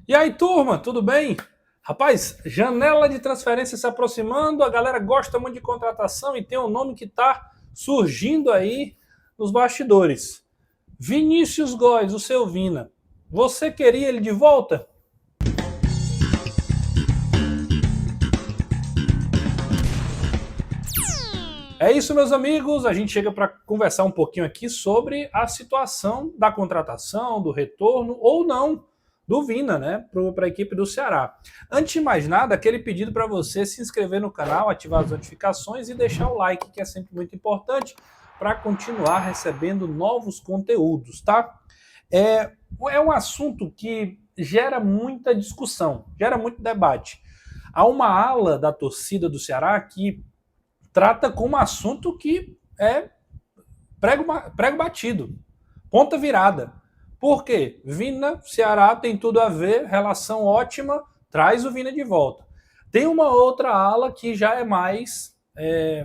E aí, turma, tudo bem? Rapaz, janela de transferência se aproximando, a galera gosta muito de contratação e tem um nome que está surgindo aí nos bastidores. Vinícius Góes, o seu Vina. Você queria ele de volta? É isso, meus amigos. A gente chega para conversar um pouquinho aqui sobre a situação da contratação, do retorno ou não do Vina, né, para a equipe do Ceará. Antes de mais nada, aquele pedido para você se inscrever no canal, ativar as notificações e deixar o like, que é sempre muito importante para continuar recebendo novos conteúdos, tá? É um assunto que gera muita discussão, gera muito debate. Há uma ala da torcida do Ceará que trata como assunto que é prego batido, ponta virada. Por quê? Vina, Ceará tem tudo a ver, relação ótima, traz o Vina de volta. Tem uma outra ala que já é mais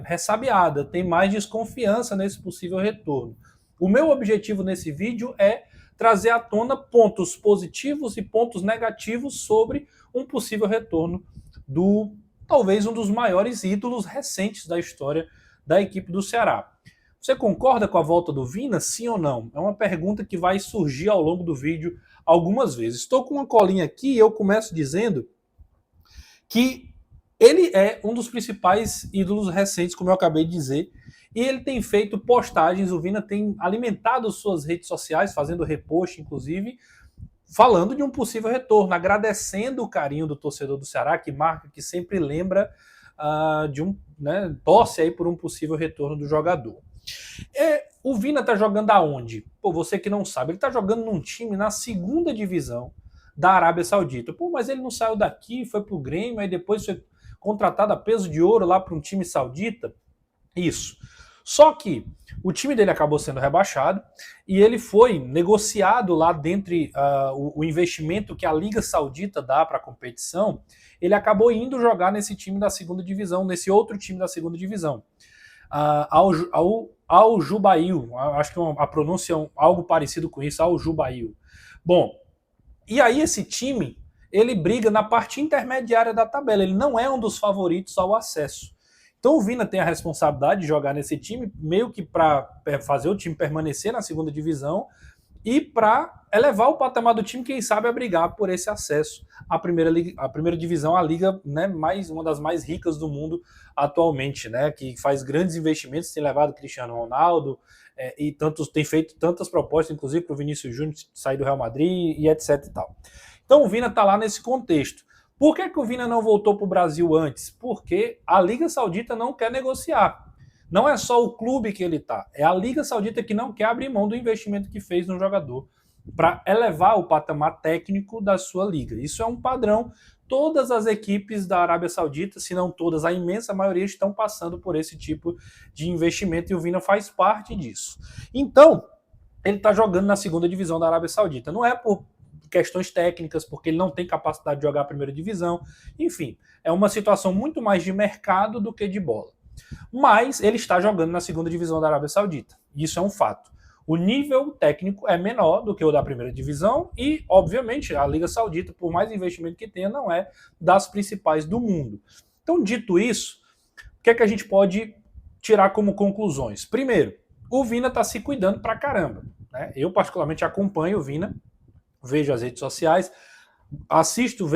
ressabiada, tem mais desconfiança nesse possível retorno. O meu objetivo nesse vídeo é trazer à tona pontos positivos e pontos negativos sobre um possível retorno do talvez um dos maiores ídolos recentes da história da equipe do Ceará. Você concorda com a volta do Vina, sim ou não? É uma pergunta que vai surgir ao longo do vídeo algumas vezes. Estou com uma colinha aqui e eu começo dizendo que ele é um dos principais ídolos recentes, como eu acabei de dizer, e ele tem feito postagens, o Vina tem alimentado suas redes sociais, fazendo repost, inclusive, falando de um possível retorno, agradecendo o carinho do torcedor do Ceará, que marca, que sempre lembra torce aí por um possível retorno do jogador. O Vina tá jogando aonde? Pô, você que não sabe, ele tá jogando num time na segunda divisão da Arábia Saudita. Pô, mas ele não saiu daqui, foi pro Grêmio, aí depois foi contratado a peso de ouro lá para um time saudita? Isso. Só que o time dele acabou sendo rebaixado e ele foi negociado lá dentro o investimento que a Liga Saudita dá para a competição. Ele acabou indo jogar nesse time da segunda divisão, nesse outro time da segunda divisão, ao Jubail. Acho que a pronúncia é algo parecido com isso, ao Jubail. Bom, e aí esse time ele briga na parte intermediária da tabela. Ele não é um dos favoritos ao acesso. Então o Vina tem a responsabilidade de jogar nesse time, meio que para fazer o time permanecer na segunda divisão e para elevar o patamar do time, quem sabe, a brigar por esse acesso à primeira divisão, a liga, né, uma das mais ricas do mundo atualmente, né, que faz grandes investimentos, tem levado Cristiano Ronaldo e tem feito tantas propostas, inclusive para o Vinícius Júnior sair do Real Madrid e etc e tal. Então o Vina está lá nesse contexto. Por que o Vina não voltou para o Brasil antes? Porque a Liga Saudita não quer negociar. Não é só o clube que ele está, é a Liga Saudita que não quer abrir mão do investimento que fez no jogador para elevar o patamar técnico da sua liga. Isso é um padrão. Todas as equipes da Arábia Saudita, se não todas, a imensa maioria estão passando por esse tipo de investimento e o Vina faz parte disso. Então, ele está jogando na segunda divisão da Arábia Saudita. Não é por questões técnicas, porque ele não tem capacidade de jogar a primeira divisão. Enfim, é uma situação muito mais de mercado do que de bola. Mas ele está jogando na segunda divisão da Arábia Saudita. Isso é um fato. O nível técnico é menor do que o da primeira divisão e, obviamente, a Liga Saudita, por mais investimento que tenha, não é das principais do mundo. Então, dito isso, o que é que a gente pode tirar como conclusões? Primeiro, o Vina está se cuidando pra caramba. Né? Eu, particularmente, acompanho o Vina, vejo as redes sociais, assisto,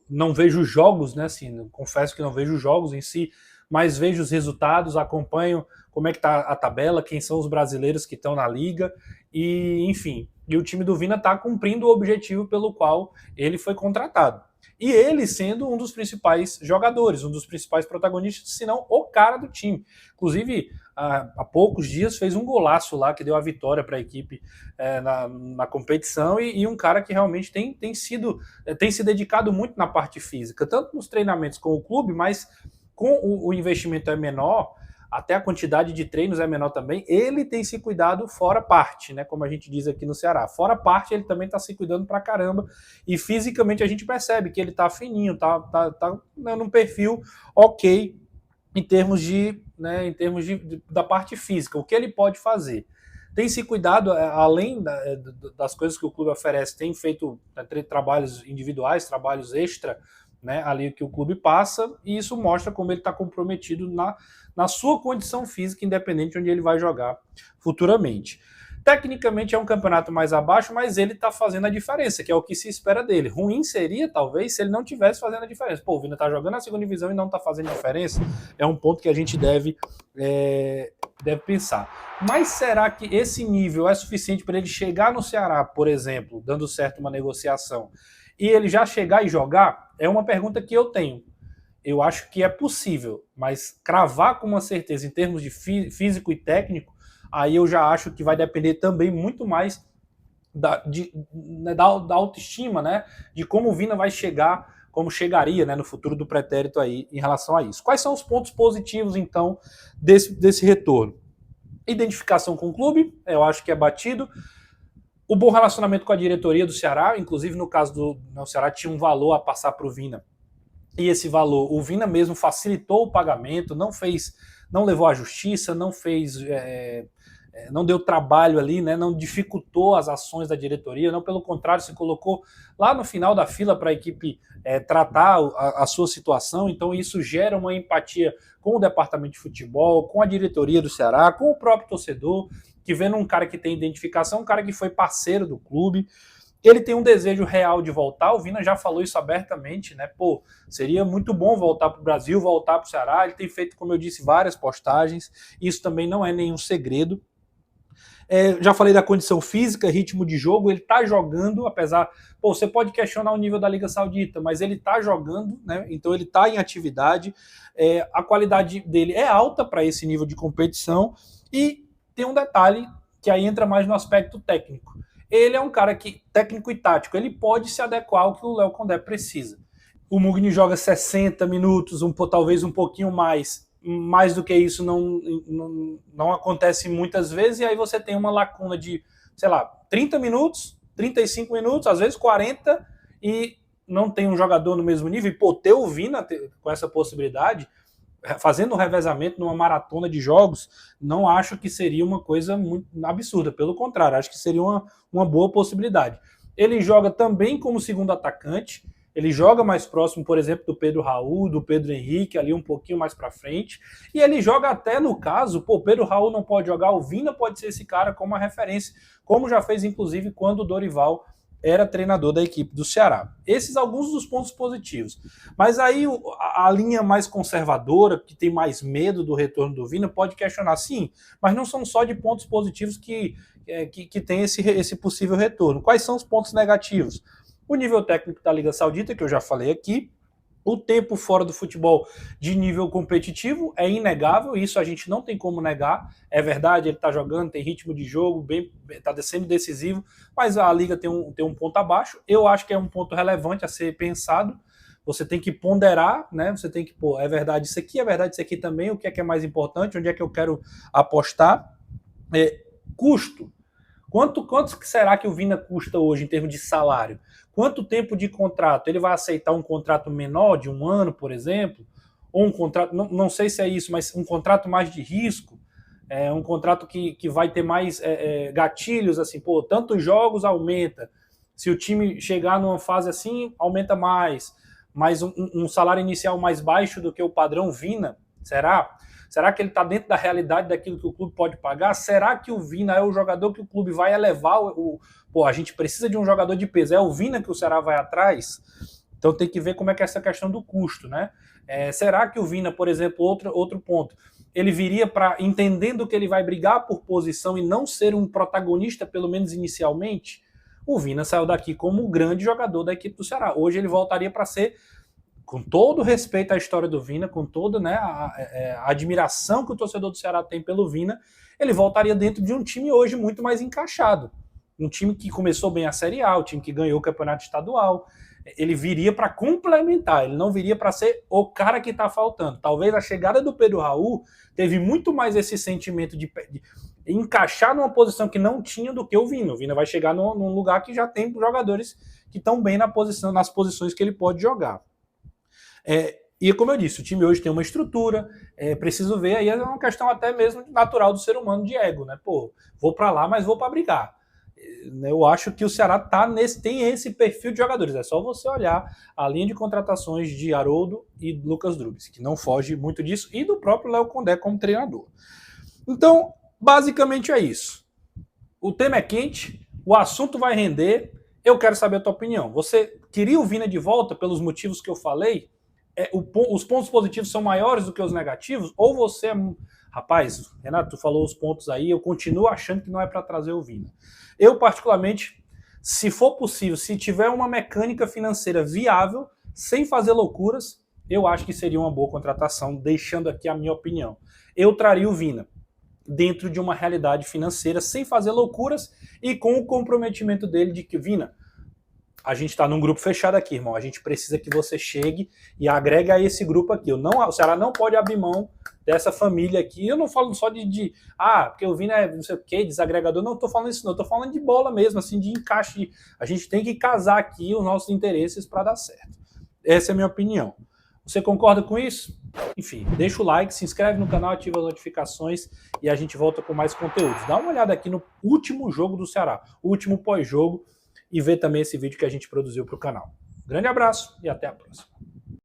não vejo jogos, né? Assim, confesso que não vejo jogos em si, mas vejo os resultados, acompanho como é que está a tabela, quem são os brasileiros que estão na liga, e enfim. E o time do Vina está cumprindo o objetivo pelo qual ele foi contratado. E ele sendo um dos principais jogadores, um dos principais protagonistas, se não o cara do time. Inclusive, há poucos dias fez um golaço lá que deu a vitória para a equipe na competição e um cara que realmente tem se dedicado muito na parte física, tanto nos treinamentos com o clube, mas com o investimento é menor, até a quantidade de treinos é menor também, ele tem se cuidado fora parte, né? Como a gente diz aqui no Ceará. Fora parte, ele também tá se cuidando pra caramba. E fisicamente a gente percebe que ele tá fininho, tá num perfil ok em termos da parte física, o que ele pode fazer. tem se cuidado, além das coisas que o clube oferece, tem feito trabalhos individuais, trabalhos extra, né, ali que o clube passa, e isso mostra como ele está comprometido na sua condição física, independente de onde ele vai jogar futuramente. Tecnicamente é um campeonato mais abaixo, mas ele está fazendo a diferença, que é o que se espera dele. Ruim seria, talvez, se ele não tivesse fazendo a diferença. Pô, o Vina está jogando na segunda divisão e não está fazendo diferença. É um ponto que a gente deve pensar. Mas será que esse nível é suficiente para ele chegar no Ceará, por exemplo, dando certo uma negociação, e ele já chegar e jogar? É uma pergunta que eu tenho. Eu acho que é possível, mas cravar com uma certeza em termos de físico e técnico, aí eu já acho que vai depender também muito mais da autoestima, né? De como o Vina vai chegar, como chegaria, né, no futuro do pretérito aí em relação a isso. Quais são os pontos positivos, então, desse retorno? Identificação com o clube, eu acho que é batido. O bom relacionamento com a diretoria do Ceará, inclusive no caso do Ceará tinha um valor a passar para o Vina, e esse valor, o Vina mesmo facilitou o pagamento, não levou à justiça, não deu trabalho ali, né, não dificultou as ações da diretoria, não, pelo contrário, se colocou lá no final da fila para a equipe tratar a sua situação. Então isso gera uma empatia com o departamento de futebol, com a diretoria do Ceará, com o próprio torcedor, que vendo um cara que tem identificação, um cara que foi parceiro do clube. Ele tem um desejo real de voltar, o Vina já falou isso abertamente, né? Pô, seria muito bom voltar para o Brasil, voltar para o Ceará. Ele tem feito, como eu disse, várias postagens, isso também não é nenhum segredo. Já falei da condição física, ritmo de jogo, ele tá jogando, apesar... Pô, você pode questionar o nível da Liga Saudita, mas ele tá jogando, né? Então ele tá em atividade, a qualidade dele é alta para esse nível de competição, e tem um detalhe que aí entra mais no aspecto técnico. Ele é um cara que, técnico e tático, ele pode se adequar ao que o Léo Condé precisa. O Mugni joga 60 minutos, talvez um pouquinho mais do que isso não acontece muitas vezes, e aí você tem uma lacuna de, sei lá, 30 minutos, 35 minutos, às vezes 40, e não tem um jogador no mesmo nível. E pô, ter o Vina com essa possibilidade, fazendo um revezamento numa maratona de jogos, não acho que seria uma coisa muito absurda, pelo contrário, acho que seria uma boa possibilidade. Ele joga também como segundo atacante, ele joga mais próximo, por exemplo, do Pedro Raul, do Pedro Henrique, ali um pouquinho mais para frente, e ele joga até no caso, pô, o Pedro Raul não pode jogar, o Vina pode ser esse cara como uma referência, como já fez inclusive quando o Dorival era treinador da equipe do Ceará. Esses alguns dos pontos positivos. Mas aí a linha mais conservadora, que tem mais medo do retorno do Vina, pode questionar, sim, mas não são só de pontos positivos que tem esse possível retorno. Quais são os pontos negativos? O nível técnico da Liga Saudita, que eu já falei aqui, o tempo fora do futebol de nível competitivo é inegável, isso a gente não tem como negar, é verdade, ele está jogando, tem ritmo de jogo, está sendo decisivo, mas a Liga tem um ponto abaixo. Eu acho que é um ponto relevante a ser pensado, você tem que ponderar, né? Você tem que, pô, é verdade isso aqui, é verdade isso aqui também, o que é mais importante, onde é que eu quero apostar. Custo. Quanto será que o Vina custa hoje em termos de salário? Quanto tempo de contrato? Ele vai aceitar um contrato menor, de 1 ano, por exemplo? Ou um contrato, não sei se é isso, mas um contrato mais de risco? Um contrato que vai ter mais gatilhos, assim, pô, tantos jogos aumenta. Se o time chegar numa fase assim, aumenta mais. Mas um salário inicial mais baixo do que o padrão Vina, será? Será que ele está dentro da realidade daquilo que o clube pode pagar? Será que o Vina é o jogador que o clube vai elevar? Pô, a gente precisa de um jogador de peso. É o Vina que o Ceará vai atrás? Então tem que ver como é que é essa questão do custo, né? Será que o Vina, por exemplo, outro ponto, ele viria para entendendo que ele vai brigar por posição e não ser um protagonista, pelo menos inicialmente? O Vina saiu daqui como um grande jogador da equipe do Ceará. Hoje ele voltaria para ser, com todo respeito à história do Vina, com toda, né, a admiração que o torcedor do Ceará tem pelo Vina, ele voltaria dentro de um time hoje muito mais encaixado. Um time que começou bem a Série A, um time que ganhou o campeonato estadual. Ele viria para complementar, ele não viria para ser o cara que está faltando. Talvez a chegada do Pedro Raul teve muito mais esse sentimento de encaixar numa posição que não tinha do que o Vina. O Vina vai chegar num lugar que já tem jogadores que estão bem nas posições que ele pode jogar. E como eu disse, o time hoje tem uma estrutura, preciso ver, aí é uma questão até mesmo natural do ser humano de ego, né? Pô, vou para lá, mas vou para brigar. Eu acho que o Ceará tem esse perfil de jogadores. É só você olhar a linha de contratações de Haroldo e Lucas Drubis, que não foge muito disso, e do próprio Léo Condé como treinador. Então, basicamente é isso. O tema é quente, o assunto vai render. Eu quero saber a tua opinião. Você queria o Vina de volta pelos motivos que eu falei? Os pontos positivos são maiores do que os negativos? Ou você é. Rapaz, Renato, tu falou os pontos aí, eu continuo achando que não é para trazer o Vina. Eu, particularmente, se for possível, se tiver uma mecânica financeira viável, sem fazer loucuras, eu acho que seria uma boa contratação, deixando aqui a minha opinião. Eu traria o Vina dentro de uma realidade financeira, sem fazer loucuras e com o comprometimento dele de que, Vina, a gente está num grupo fechado aqui, irmão. A gente precisa que você chegue e agregue a esse grupo aqui. O Ceará não pode abrir mão dessa família aqui. Eu não falo só porque o Vina é não sei o que, desagregador. Não estou falando isso, não. Estou falando de bola mesmo, assim, de encaixe. A gente tem que casar aqui os nossos interesses para dar certo. Essa é a minha opinião. Você concorda com isso? Enfim, deixa o like, se inscreve no canal, ativa as notificações e a gente volta com mais conteúdos. Dá uma olhada aqui no último jogo do Ceará, o último pós-jogo, e ver também esse vídeo que a gente produziu para o canal. Grande abraço e até a próxima.